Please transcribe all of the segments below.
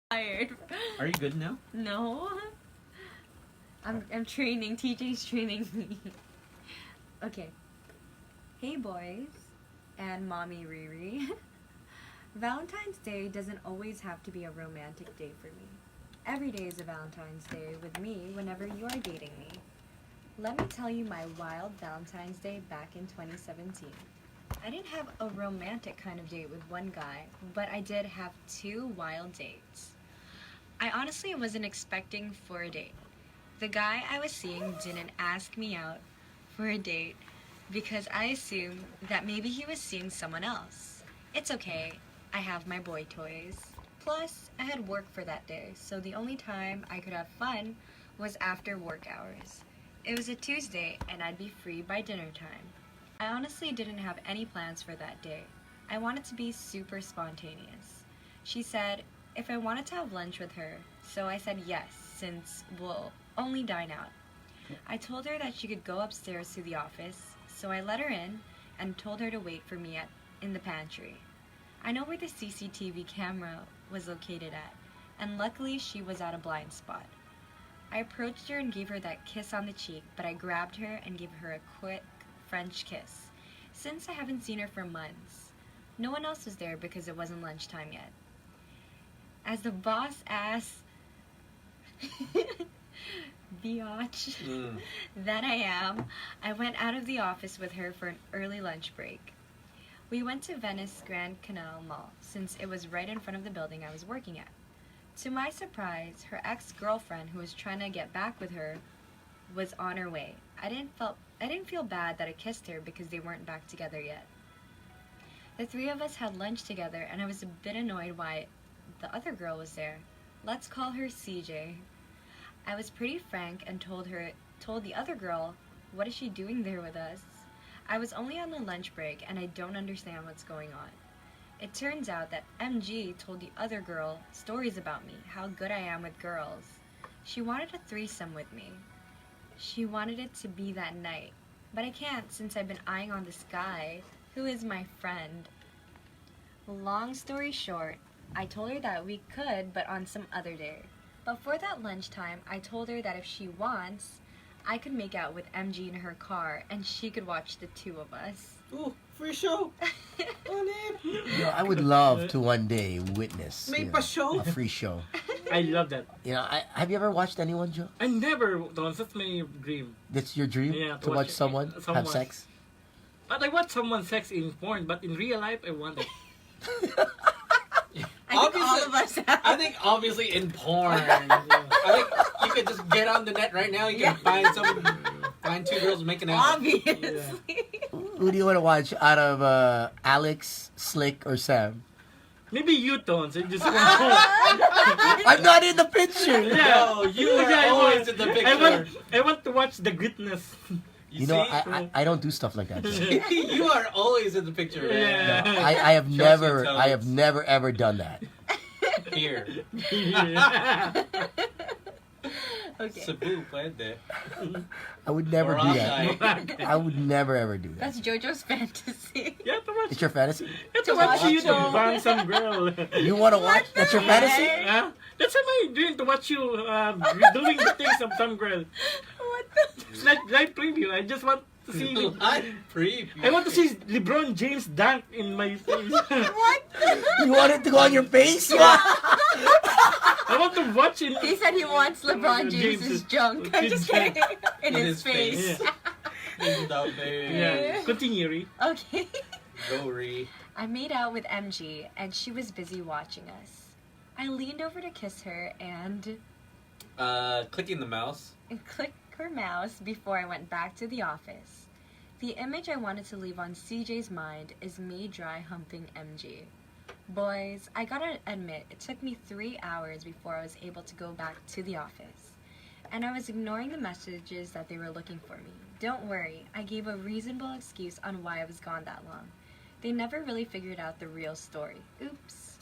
Tired. Are you good now? No. I'm training. TJ's training me. Okay. Hey boys and mommy Riri. Valentine's Day doesn't always have to be a romantic day for me. Every day is a Valentine's Day with me whenever you are dating me. Let me tell you my wild Valentine's Day back in 2017. I didn't have a romantic kind of date with one guy, but I did have two wild dates. I honestly wasn't expecting for a date. The guy I was seeing didn't ask me out for a date because I assumed that maybe he was seeing someone else. It's okay, I have my boy toys. Plus, I had work for that day, so the only time I could have fun was after work hours. It was a Tuesday and I'd be free by dinner time. I honestly didn't have any plans for that day. I wanted to be super spontaneous. She said if I wanted to have lunch with her, so I said yes since we'll only dine out. I told her that she could go upstairs to the office, so I let her in and told her to wait for me in the pantry. I know where the CCTV camera was located at, and luckily she was at a blind spot. I approached her and gave her that kiss on the cheek, but I grabbed her and gave her a quick French kiss, since I haven't seen her for months. No one else was there because it wasn't lunchtime yet. As the boss ass biatch that I am, I went out of the office with her for an early lunch break. We went to Venice Grand Canal Mall since it was right in front of the building I was working at. To my surprise, her ex-girlfriend who was trying to get back with her was on her way. I didn't feel bad that I kissed her because they weren't back together yet. The three of us had lunch together and I was a bit annoyed why the other girl was there. Let's call her CJ. I was pretty frank and told the other girl, what is she doing there with us? I was only on the lunch break and I don't understand what's going on. It turns out that MG told the other girl stories about me, how good I am with girls. She wanted a threesome with me. She wanted it to be that night, but I can't since I've been eyeing on this guy who is my friend. Long story short, I told her that we could, but on some other day. But for that lunchtime, I told her that if she wants, I could make out with MG in her car and she could watch the two of us. Ooh, free show! I would love to one day witness May pa show? a free show. I love that. Have you ever watched anyone, Joe? I never, that's my dream. That's your dream? Yeah, to watch someone have sex? But I watch someone sex in porn, but in real life, I want it. I think all of us have. I think obviously in porn. I think you could just get on the net right now. You can find two girls making out. Obviously. Who do you want to watch out of Alex, Slick, or Sam? Maybe you, Tons. I'm not in the picture. Yeah. No, you are always in the picture. I want to watch the greatness. You know, I don't do stuff like that. You are always in the picture. Yeah. No, I have never ever done that. Here. Okay. Cebu, pwede. I would never do that. Boracay. I would never ever do that. That's JOJO'S fantasy. Yeah, to watch. It's your fantasy? Yeah, to to watch watch you to you. bang some girl. You want to watch? That's your fantasy? Huh? That's my dream, to watch you doing the things of some girl. What the? It's like live preview. I just want to see. Live preview. I want to see LeBron James dunk in my face. What? You want it to go on your face? I want to watch it. He said he wants LeBron James's junk. I'm just kidding. In his face. Out there. Yeah. Continue, Riri. Okay. Go, Riri. I made out with MG and she was busy watching us. I leaned over to kiss her and Clicking the mouse. clicked her mouse before I went back to the office. The image I wanted to leave on CJ's mind is me dry humping MG. Boys, I gotta admit, it took me 3 hours before I was able to go back to the office. And I was ignoring the messages that they were looking for me. Don't worry, I gave a reasonable excuse on why I was gone that long. They never really figured out the real story. Oops.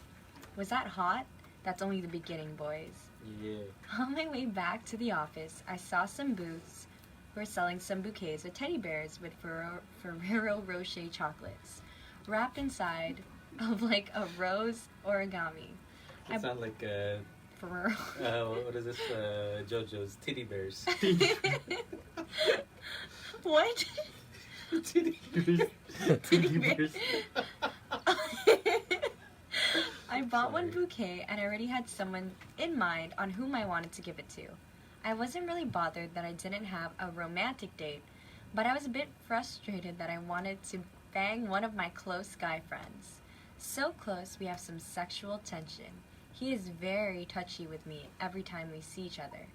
Was that hot? That's only the beginning, boys. Yeah. On my way back to the office, I saw some booths who were selling some bouquets with teddy bears with Ferrero Rocher chocolates, wrapped inside of like a rose origami. It sounds like For what is this? JoJo's titty bears. what? Titty Teddy bears. I bought one Sorry. bouquet and I already had someone in mind on whom I wanted to give it to. I wasn't really bothered that I didn't have a romantic date, but I was a bit frustrated that I wanted to bang one of my close guy friends. So close we have some sexual tension. He is very touchy with me every time we see each other.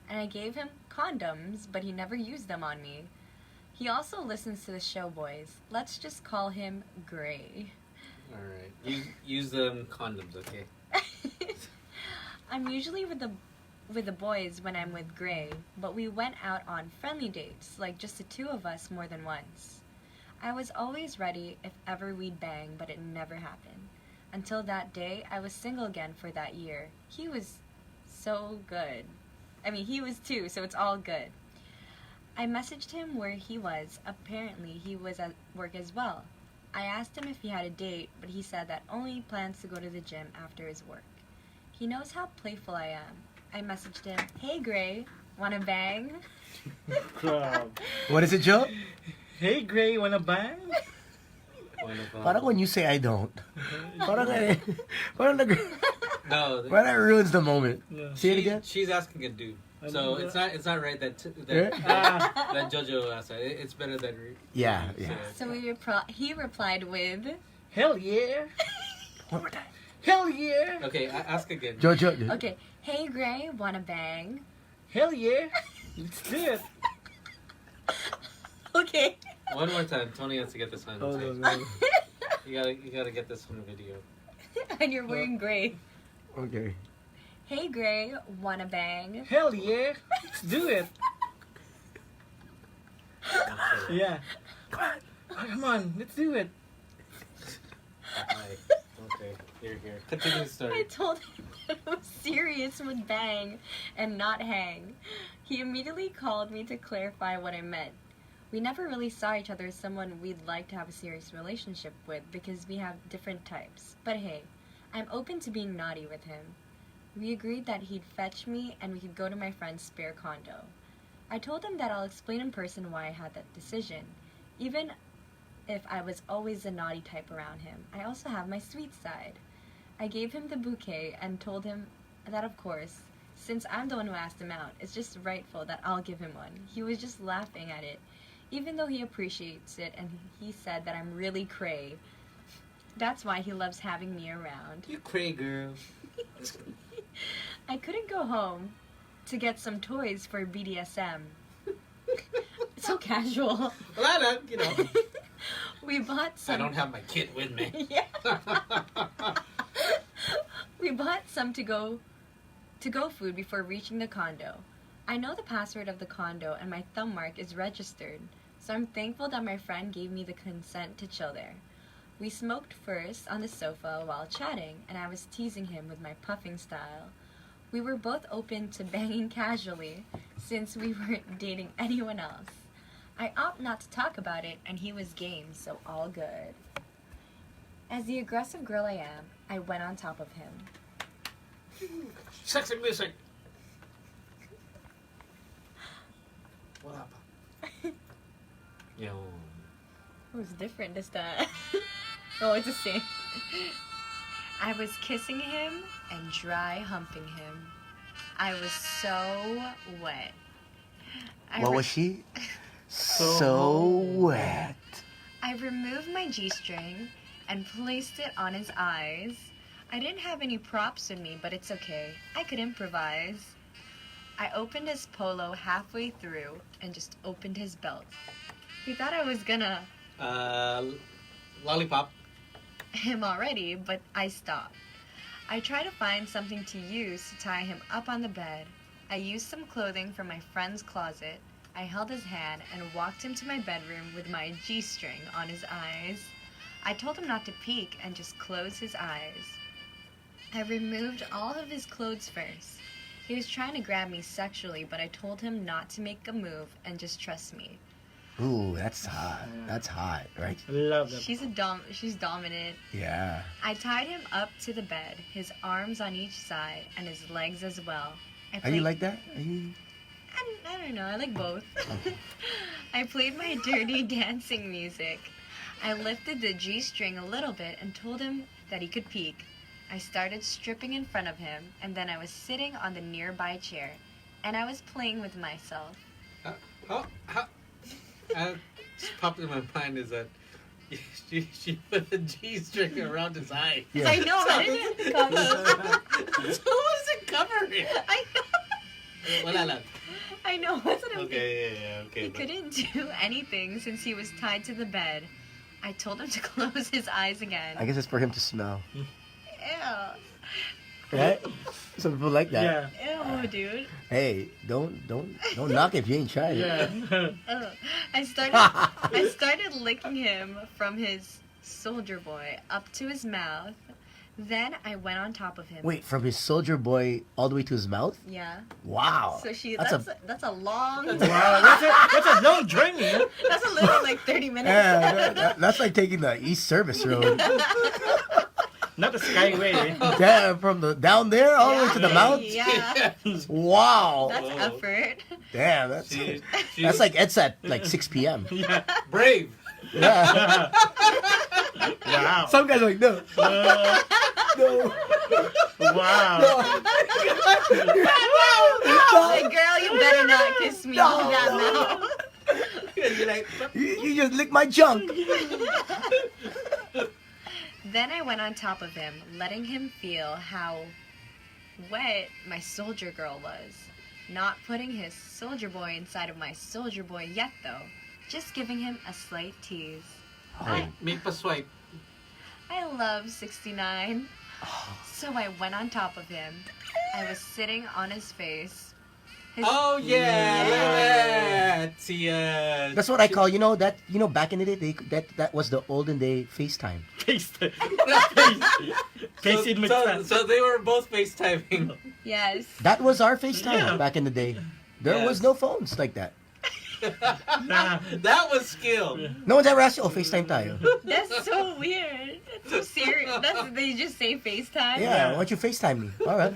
And I gave him condoms, but he never used them on me. He also listens to the show, boys. Let's just call him Gray. All right. Use condoms, okay? I'm usually with the boys when I'm with Gray, but we went out on friendly dates, like just the two of us more than once. I was always ready if ever we'd bang, but it never happened. Until that day, I was single again for that year. He was so good. I mean, he was too, so it's all good. I messaged him where he was. Apparently, he was at work as well. I asked him if he had a date, but he said that only plans to go to the gym after his work. He knows how playful I am. I messaged him, "Hey Gray, wanna bang?" What is it, Joe? Hey, Gray, wanna bang? Parang when you say I don't. Parang No. that ruins the moment. Yeah. Say it again. She's asking a dude. So it's not right that Yeah? that JoJo asked that. It's better that Yeah, say yeah. it. So he replied with, Hell yeah. One more time. Hell yeah. Okay, ask again. Jojo. okay, "Hey Gray, wanna bang?" Hell yeah. Let's do it. Okay. One more time. Tony has to get this on Oh, tape. no. You gotta get this on video. And you're wearing gray. Okay. "Hey Gray, wanna bang?" Hell yeah. Let's do it. Okay. Yeah. Come on, let's do it. Hi. Okay, here. Continue the I story. told him that I was serious with bang and not hang. He immediately called me to clarify what I meant. We never really saw each other as someone we'd like to have a serious relationship with because we have different types. But hey, I'm open to being naughty with him. We agreed that he'd fetch me and we could go to my friend's spare condo. I told him that I'll explain in person why I had that decision. Even if I was always the naughty type around him, I also have my sweet side. I gave him the bouquet and told him that, of course, since I'm the one who asked him out, it's just rightful that I'll give him one. He was just laughing at it, even though he appreciates it, and he said that I'm really cray. That's why he loves having me around. You cray girl. I couldn't go home to get some toys for BDSM. So casual. Well, I don't, you know. We bought some. I don't have my kid with me. Yeah. We bought some to go food before reaching the condo. I know the password of the condo and my thumb mark is registered, so I'm thankful that my friend gave me the consent to chill there. We smoked first on the sofa while chatting, and I was teasing him with my puffing style. We were both open to banging casually, since we weren't dating anyone else. I opt not to talk about it, and he was game, so all good. As the aggressive girl I am, I went on top of him. Sexy music. What happened? Yo. It was different this time. Oh, it's the same. I was kissing him and dry humping him. I was so wet. What was she? So wet. I removed my G-string and placed it on his eyes. I didn't have any props with me, but it's okay. I could improvise. I opened his polo halfway through and just opened his belt. He thought I was gonna Lollipop. him already, but I stopped. I tried to find something to use to tie him up on the bed. I used some clothing from my friend's closet. I held his hand and walked him to my bedroom with my G-string on his eyes. I told him not to peek and just close his eyes. I removed all of his clothes first. He was trying to grab me sexually, but I told him not to make a move and just trust me. Ooh, that's hot. That's hot, right? I love that. She's dominant. Yeah. I tied him up to the bed, his arms on each side and his legs as well. Are you like that? Are you... I don't know. I like both. I played my dirty dancing music. I lifted the G-string a little bit and told him that he could peek. I started stripping in front of him, and then I was sitting on the nearby chair, and I was playing with myself. Just popped in my mind is that she put a G-string around his eye. Yeah. I know. I didn't cover. So what does it cover it? I know. Wala lang. I know. That's what I'm thinking. Okay, okay. He couldn't do anything since he was tied to the bed. I told him to close his eyes again. I guess it's for him to smell. Ew. Right? Some people like that. Yeah. Ew, dude. Hey, don't knock it if you ain't tried it. Yeah. Oh, I started licking him from his soldier boy up to his mouth. Then I went on top of him. Wait, from his soldier boy all the way to his mouth? Yeah. Wow. So that's a long. Wow, that's a long journey. Huh? That's a little like 30 minutes. Yeah, that's like taking the East Service Road. Not the Skyway. Damn, from the down there all the way to the mouth? Yeah. Wow. That's effort. Damn, that's She- that's like Ed's at like 6 p.m. Yeah. brave. Yeah. Wow. Some guys are like, no. No. Wow. Like, girl, you better not kiss me No, in that no. mouth. You're like, You just licked my junk. Then I went on top of him, letting him feel how wet my soldier girl was. Not putting his soldier boy inside of my soldier boy yet, though. Just giving him a slight tease. Oh. make pa swipe. I love 69. So I went on top of him. I was sitting on his face. Oh yeah, look at that. See, That's what I call, back in the day, that was the olden day FaceTime. Face in my so they were both FaceTiming. Yes. That was our FaceTime Yeah. back in the day. There was Yes. no phones like that. Nah. That was skill. No one's ever asked you, FaceTime tayo. That's so weird. That's so serious. They just say FaceTime. Yeah, why don't you FaceTime me? All right.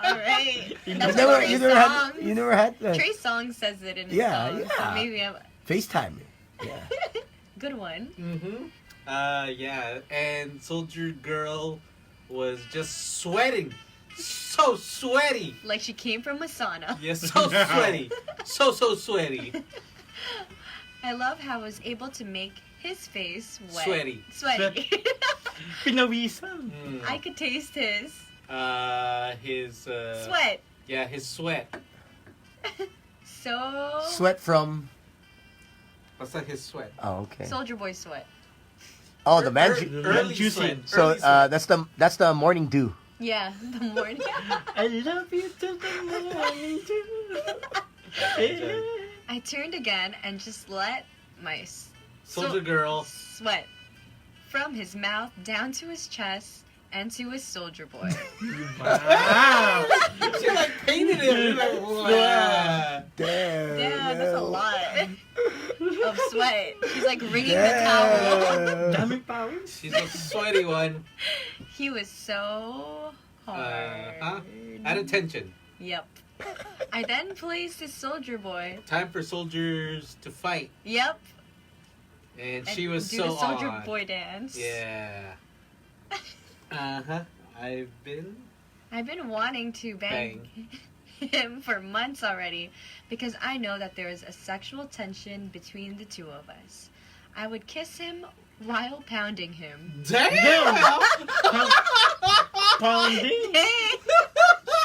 All right. You That's never, what Trey you never had, Songz. you never had Trey Songz says it in his Yeah, song. yeah. So maybe I'm FaceTime me. Yeah. good one. Mm-hmm. Yeah, and Soldier Girl was just sweating. So sweaty. Like she came from a sauna. Yes, so sweaty. So sweaty. I love how I was able to make his face wet. Sweaty. Sweaty. Pinawisan. Mm. I could taste his His sweat. Yeah, his sweat. So Sweat from. What's that? His sweat. Oh, okay. Soldier Boy sweat. Oh, the man. Early Juicy. sweat. So Early sweat. that's the morning dew. Yeah, the morning. I love you till the morning dew. I turned again and just let my Soldier Girl. sweat from his mouth down to his chest and to his soldier boy. Wow. She like painted it. Like, wow. Damn. Yeah, that's a lot of sweat. She's like wringing the towel. Daming powers. She's a sweaty one. He was so hard. At attention. Yep. I then placed his soldier boy. Time for soldiers to fight. Yep. And And she was do so the soldier on. boy dance. Yeah. Uh-huh. I've been wanting to bang him for months already because I know that there is a sexual tension between the two of us. I would kiss him while pounding him. Damn! Pounding.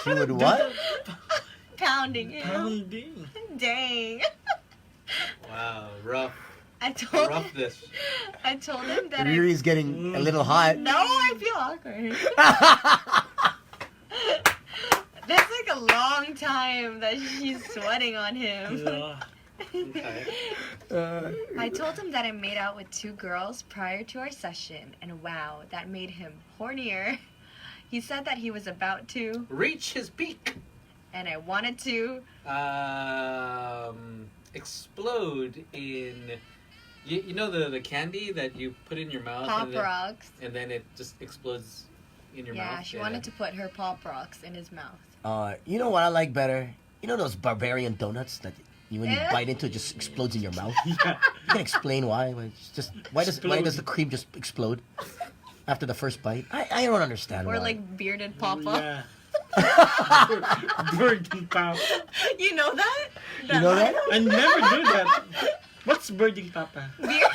She would what? Pounding him. Pounding. Dang. Wow, rough. I told Roughness. I told him that Riri's getting a little hot. No, I feel awkward. That's like a long time that she's sweating on him. Yeah. Okay. I told him that I made out with 2 girls prior to our session, and wow, that made him hornier. He said that he was about to, Reach his peak. and I wanted to. explode in. You know the candy that you put in your mouth, Pop Rocks. and then it just explodes in your mouth. Yeah, she wanted to put her Pop Rocks in his mouth. You know what I like better? You know those barbarian donuts that when you bite into it just explodes in your mouth? Yeah. You can explain why. But it's just why does the cream just explode after the first bite? I don't understand Or why. like bearded Papa. Yeah. Birding papa. You know that? You know that? I never do that. What's birding papa? Beard-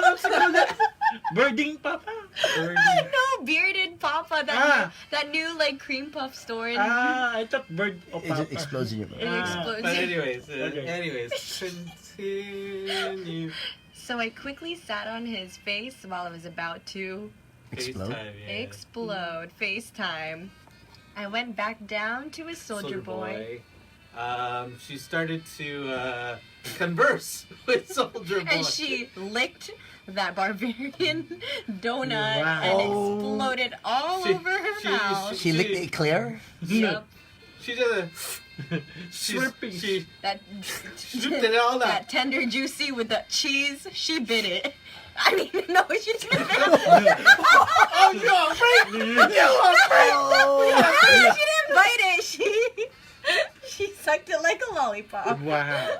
What's it called? Birding papa. Birding. No, bearded Papa. That new like cream puff store. In I thought bird of It papa. just explodes in your mouth. It explodes. But anyways, Okay. continue. So I quickly sat on his face while I was about to Explode. FaceTime, yeah. explode. FaceTime. I went back down to his soldier boy. She started to converse with Soldier Boy. And she licked that barbarian donut Wow. and exploded all She- over her she- mouth. She licked it clear. Yup. She just Slurping. she That stripped it all that out. tender juicy with the cheese, she bit it. I mean, no, she didn't. Oh no! She didn't bite it. She sucked it like a lollipop. Wow.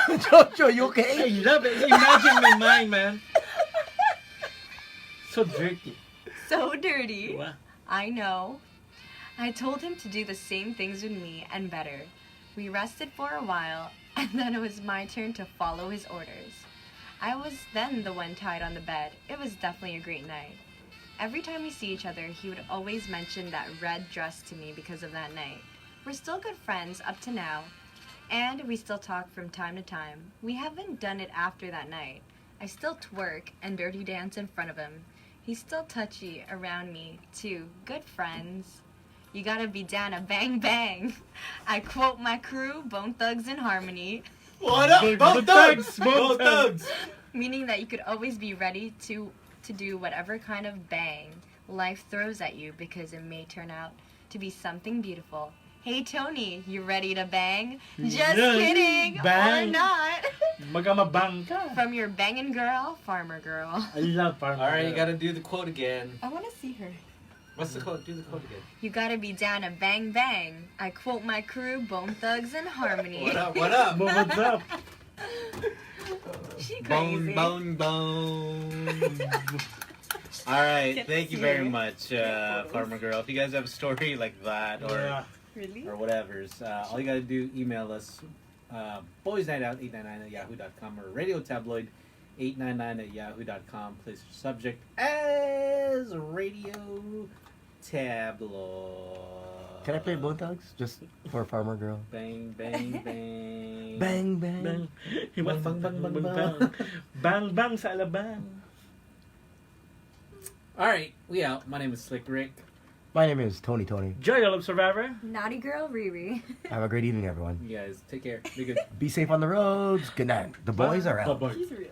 Jojo, you I okay? love it. Imagine my mind, man. So dirty. So dirty. Wow. I know. I told him to do the same things with me and better. We rested for a while, and then it was my turn to follow his orders. I was then the one tied on the bed. It was definitely a great night. Every time we see each other, he would always mention that red dress to me because of that night. We're still good friends up to now, and we still talk from time to time. We haven't done it after that night. I still twerk and dirty dance in front of him. He's still touchy around me, too. Good friends. You gotta be down to bang bang. I quote my crew, Bone Thugs in Harmony, What up? Both thugs! Both Both thugs! meaning that you could always be ready to do whatever kind of bang life throws at you because it may turn out to be something beautiful. Hey Toni, you ready to bang? Just Yeah, kidding, bang. or not. Magamabang ka. From your banging girl, farmer girl. I love farmer. Alright, you gotta do the quote again. I wanna see her. What's the quote? Do the quote again. You gotta be down to bang bang. I quote my crew, Bone Thugs in Harmony. What up? What up? What's up? She Bone, crazy. bone, bone. All right, Get thank you serious. very much, Farmer Girl. If you guys have a story like that Yeah. Really? or whatever's, all you gotta do, email us, boysnightout899@yahoo.com or radiotabloid899@yahoo.com. Place your subject as Radio Tabloid. Can I play Bone Thugs? Just for Farmer Girl. Bang, bang, bang. Bang, bang. Bang. Bang, bang, bang, bang, bang. Bang, bang sa alabang. All right, we out. My name is Slick Rick. My name is Tony. Joy, I love Survivor. Naughty girl Riri. Have a great evening, everyone. You guys take care. Be good. Be safe on the roads. Good night. The boys are out. Bye-bye. She's real.